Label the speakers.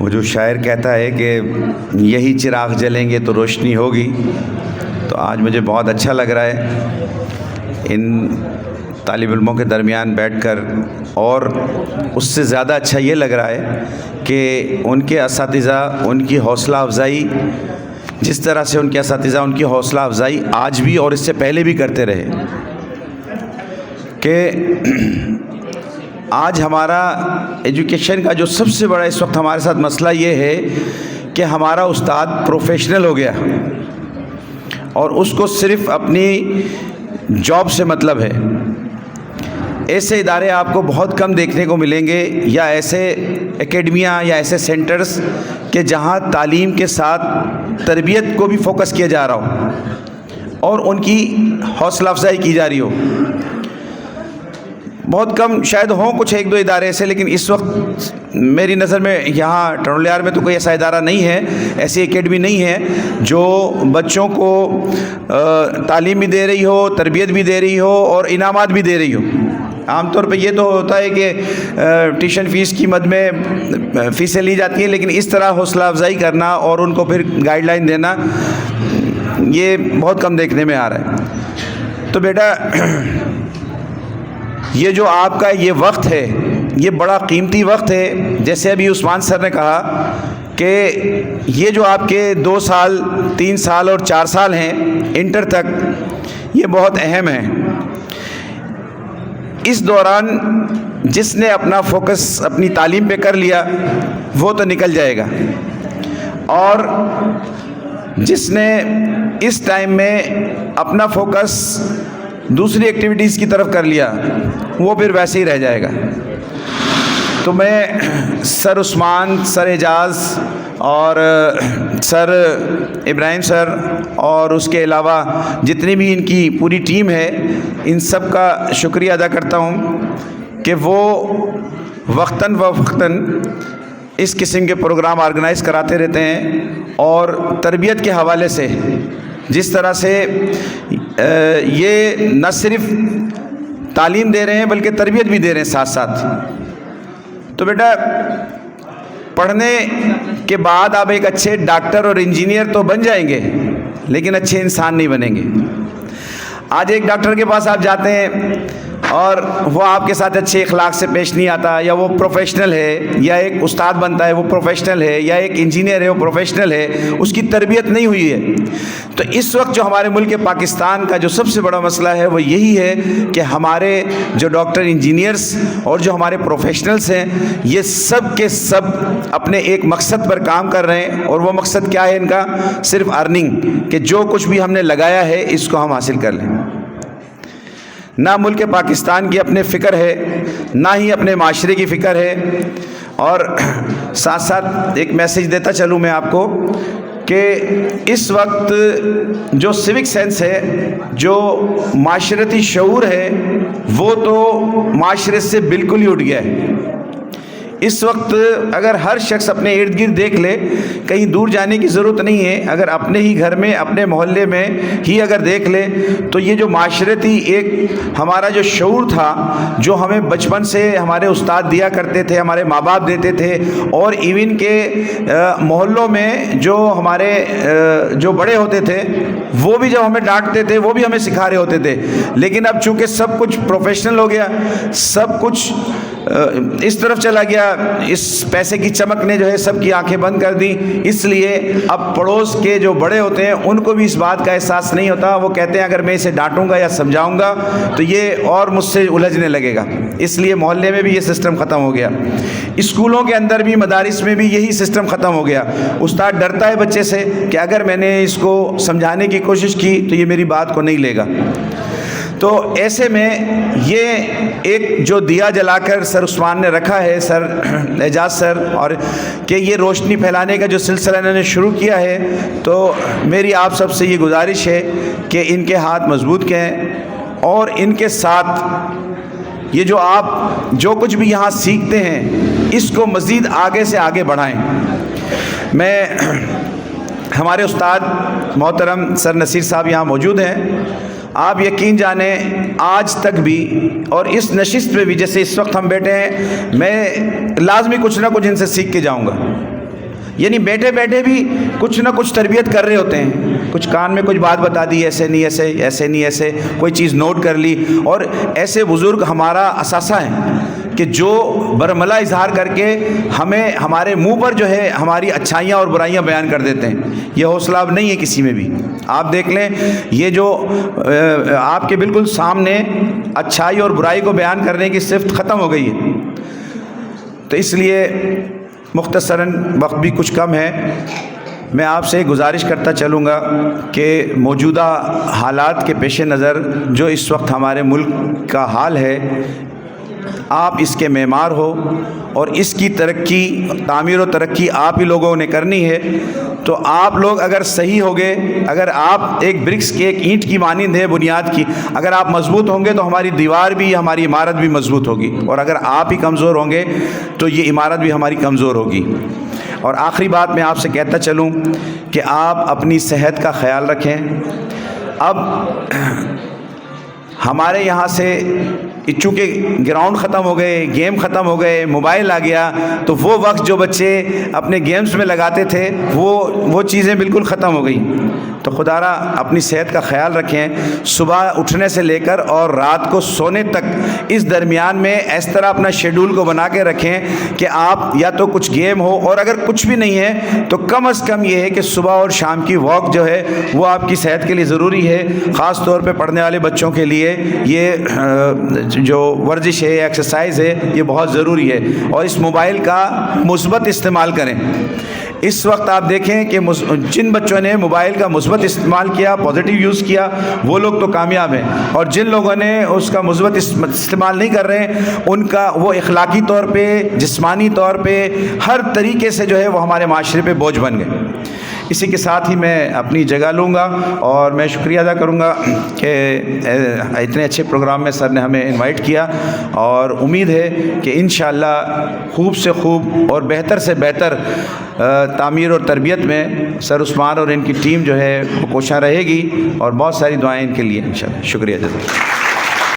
Speaker 1: وہ جو شاعر کہتا ہے کہ یہی چراغ جلیں گے تو روشنی ہوگی، تو آج مجھے بہت اچھا لگ رہا ہے ان طالب علموں کے درمیان بیٹھ کر، اور اس سے زیادہ اچھا یہ لگ رہا ہے کہ ان کے اساتذہ ان کی حوصلہ افزائی، جس طرح سے ان کے اساتذہ ان کی حوصلہ افزائی آج بھی اور اس سے پہلے بھی کرتے رہے، کہ آج ہمارا ایجوکیشن کا جو سب سے بڑا اس وقت ہمارے ساتھ مسئلہ یہ ہے کہ ہمارا استاد پروفیشنل ہو گیا اور اس کو صرف اپنی جاب سے مطلب ہے۔ ایسے ادارے آپ کو بہت کم دیکھنے کو ملیں گے، یا ایسے اکیڈمیاں یا ایسے سینٹرز کہ جہاں تعلیم کے ساتھ تربیت کو بھی فوکس کیا جا رہا ہو اور ان کی حوصلہ افزائی کی جا رہی ہو۔ بہت کم شاید ہوں کچھ ایک دو ادارے ایسے، لیکن اس وقت میری نظر میں یہاں ٹرنولیار میں تو کوئی ایسا ادارہ نہیں ہے، ایسی اکیڈمی نہیں ہے جو بچوں کو تعلیم بھی دے رہی ہو، تربیت بھی دے رہی ہو اور انعامات بھی دے رہی ہو۔ عام طور پہ یہ تو ہوتا ہے کہ ٹیوشن فیس کی مد میں فیسیں لی جاتی ہیں، لیکن اس طرح حوصلہ افزائی کرنا اور ان کو پھر گائیڈ لائن دینا یہ بہت کم دیکھنے میں آ رہا ہے۔ تو بیٹا، یہ جو آپ کا یہ وقت ہے یہ بڑا قیمتی وقت ہے۔ جیسے ابھی عثمان سر نے کہا کہ یہ جو آپ کے 2 سال 3 سال اور 4 سال ہیں انٹر تک، یہ بہت اہم ہے۔ اس دوران جس نے اپنا فوکس اپنی تعلیم پہ کر لیا وہ تو نکل جائے گا، اور جس نے اس ٹائم میں اپنا فوکس دوسری ایکٹیویٹیز کی طرف کر لیا وہ پھر ویسے ہی رہ جائے گا۔ تو میں سر عثمان، سر اعجاز اور سر ابراہیم سر اور اس کے علاوہ جتنی بھی ان کی پوری ٹیم ہے، ان سب کا شکریہ ادا کرتا ہوں کہ وہ وقتاً فوقتاً اس قسم کے پروگرام آرگنائز کراتے رہتے ہیں، اور تربیت کے حوالے سے جس طرح سے یہ نہ صرف تعلیم دے رہے ہیں بلکہ تربیت بھی دے رہے ہیں ساتھ ساتھ۔ تو بیٹا، پڑھنے کے بعد آپ ایک اچھے ڈاکٹر اور انجینئر تو بن جائیں گے، لیکن اچھے انسان نہیں بنیں گے۔ آج ایک ڈاکٹر کے پاس آپ جاتے ہیں اور وہ آپ کے ساتھ اچھے اخلاق سے پیش نہیں آتا، یا وہ پروفیشنل ہے، یا ایک استاد بنتا ہے وہ پروفیشنل ہے، یا ایک انجینئر ہے وہ پروفیشنل ہے، اس کی تربیت نہیں ہوئی ہے۔ تو اس وقت جو hمارے ملک پاکستان کا جو سب سے بڑا مسئلہ ہے وہ یہی ہے کہ ہمارے جو ڈاکٹر انجینئرز اور جو ہمارے پروفیشنلز ہیں، یہ سب کے سب اپنے ایک مقصد پر کام کر رہے ہیں، اور وہ مقصد کیا ہے ان کا؟ صرف ارننگ، کہ جو کچھ بھی ہم نے لگایا ہے اس کو ہم حاصل کر لیں۔ نہ ملک پاکستان کی اپنے فکر ہے، نہ ہی اپنے معاشرے کی فکر ہے۔ اور ساتھ ساتھ ایک میسیج دیتا چلوں میں آپ کو کہ اس وقت جو سیوک سینس ہے، جو معاشرتی شعور ہے، وہ تو معاشرے سے بالکل ہی اٹھ گیا ہے۔ اس وقت اگر ہر شخص اپنے ارد گرد دیکھ لے، کہیں دور جانے کی ضرورت نہیں ہے، اگر اپنے ہی گھر میں اپنے محلے میں ہی اگر دیکھ لے تو یہ جو معاشرتی ایک ہمارا جو شعور تھا، جو ہمیں بچپن سے ہمارے استاد دیا کرتے تھے، ہمارے ماں باپ دیتے تھے، اور ایون کے محلوں میں جو ہمارے جو بڑے ہوتے تھے وہ بھی جب ہمیں ڈانٹتے تھے وہ بھی ہمیں سکھا رہے ہوتے تھے، لیکن اب چونکہ سب کچھ پروفیشنل ہو گیا، سب کچھ اس طرف چلا گیا، اس پیسے کی چمک نے جو ہے سب کی آنکھیں بند کر دی، اس لیے اب پڑوس کے جو بڑے ہوتے ہیں ان کو بھی اس بات کا احساس نہیں ہوتا۔ وہ کہتے ہیں اگر میں اسے ڈانٹوں گا یا سمجھاؤں گا تو یہ اور مجھ سے الجھنے لگے گا، اس لیے محلے میں بھی یہ سسٹم ختم ہو گیا، اسکولوں کے اندر بھی، مدارس میں بھی یہی سسٹم ختم ہو گیا۔ استاد ڈرتا ہے بچے سے کہ اگر میں نے اس کو سمجھانے کی کوشش کی تو یہ میری بات کو نہیں لے گا۔ تو ایسے میں یہ ایک جو دیا جلا کر سر عثمان نے رکھا ہے، سر اعجاز سر، اور کہ یہ روشنی پھیلانے کا جو سلسلہ انہوں نے شروع کیا ہے، تو میری آپ سب سے یہ گزارش ہے کہ ان کے ہاتھ مضبوط کریں، اور ان کے ساتھ یہ جو آپ جو کچھ بھی یہاں سیکھتے ہیں اس کو مزید آگے سے آگے بڑھائیں۔ میں ہمارے استاد محترم سر نصیر صاحب یہاں موجود ہیں، آپ یقین جانیں آج تک بھی اور اس نشست میں بھی جیسے اس وقت ہم بیٹھے ہیں، میں لازمی کچھ نہ کچھ ان سے سیکھ کے جاؤں گا، یعنی بیٹھے بیٹھے بھی کچھ نہ کچھ تربیت کر رہے ہوتے ہیں، کچھ کان میں کچھ بات بتا دی، ایسے نہیں ایسے، ایسے نہیں ایسے، کوئی چیز نوٹ کر لی. اور ایسے بزرگ ہمارا اثاثہ ہیں کہ جو برملا اظہار کر کے ہمیں ہمارے منہ پر جو ہے ہماری اچھائیاں اور برائیاں بیان کر دیتے ہیں. یہ حوصلہ اب نہیں ہے کسی میں بھی. آپ دیکھ لیں، یہ جو آپ کے بالکل سامنے اچھائی اور برائی کو بیان کرنے کی صفت ختم ہو گئی ہے. تو اس لیے مختصراً وقت بھی کچھ کم ہے، میں آپ سے گزارش کرتا چلوں گا کہ موجودہ حالات کے پیش نظر جو اس وقت ہمارے ملک کا حال ہے، آپ اس کے معمار ہو اور اس کی ترقی، تعمیر و ترقی آپ ہی لوگوں نے کرنی ہے. تو آپ لوگ اگر صحیح ہوگے، اگر آپ ایک برکس کی، ایک اینٹ کی مانند ہے بنیاد کی، اگر آپ مضبوط ہوں گے تو ہماری دیوار بھی، ہماری عمارت بھی مضبوط ہوگی. اور اگر آپ ہی کمزور ہوں گے تو یہ عمارت بھی ہماری کمزور ہوگی. اور آخری بات میں آپ سے کہتا چلوں کہ آپ اپنی صحت کا خیال رکھیں. اب ہمارے یہاں سے چونکہ گراؤنڈ ختم ہو گئے، گیم ختم ہو گئے، موبائل آ گیا، تو وہ وقت جو بچے اپنے گیمز میں لگاتے تھے وہ چیزیں بالکل ختم ہو گئی. تو خدا را اپنی صحت کا خیال رکھیں. صبح اٹھنے سے لے کر اور رات کو سونے تک اس درمیان میں اس طرح اپنا شیڈول کو بنا کے رکھیں کہ آپ یا تو کچھ گیم ہو، اور اگر کچھ بھی نہیں ہے تو کم از کم یہ ہے کہ صبح اور شام کی واک جو ہے وہ آپ کی صحت کے لیے ضروری ہے. خاص طور پہ پڑھنے والے بچوں کے لیے یہ جو ورزش ہے، ایکسرسائز ہے، یہ بہت ضروری ہے. اور اس موبائل کا مثبت استعمال کریں. اس وقت آپ دیکھیں کہ جن بچوں نے موبائل کا مثبت استعمال کیا، پازیٹیو یوز کیا، وہ لوگ تو کامیاب ہیں. اور جن لوگوں نے اس کا مثبت استعمال نہیں کر رہے ہیں، ان کا وہ اخلاقی طور پہ، جسمانی طور پہ، ہر طریقے سے جو ہے وہ ہمارے معاشرے پہ بوجھ بن گئے. اسی کے ساتھ ہی میں اپنی جگہ لوں گا اور میں شکریہ ادا کروں گا کہ اتنے اچھے پروگرام میں سر نے ہمیں انوائٹ کیا. اور امید ہے کہ انشاءاللہ خوب سے خوب اور بہتر سے بہتر تعمیر اور تربیت میں سر عثمان اور ان کی ٹیم جو ہے وہ کوشاں رہے گی. اور بہت ساری دعائیں ان کے لیے انشاءاللہ. شکریہ جزاک اللہ.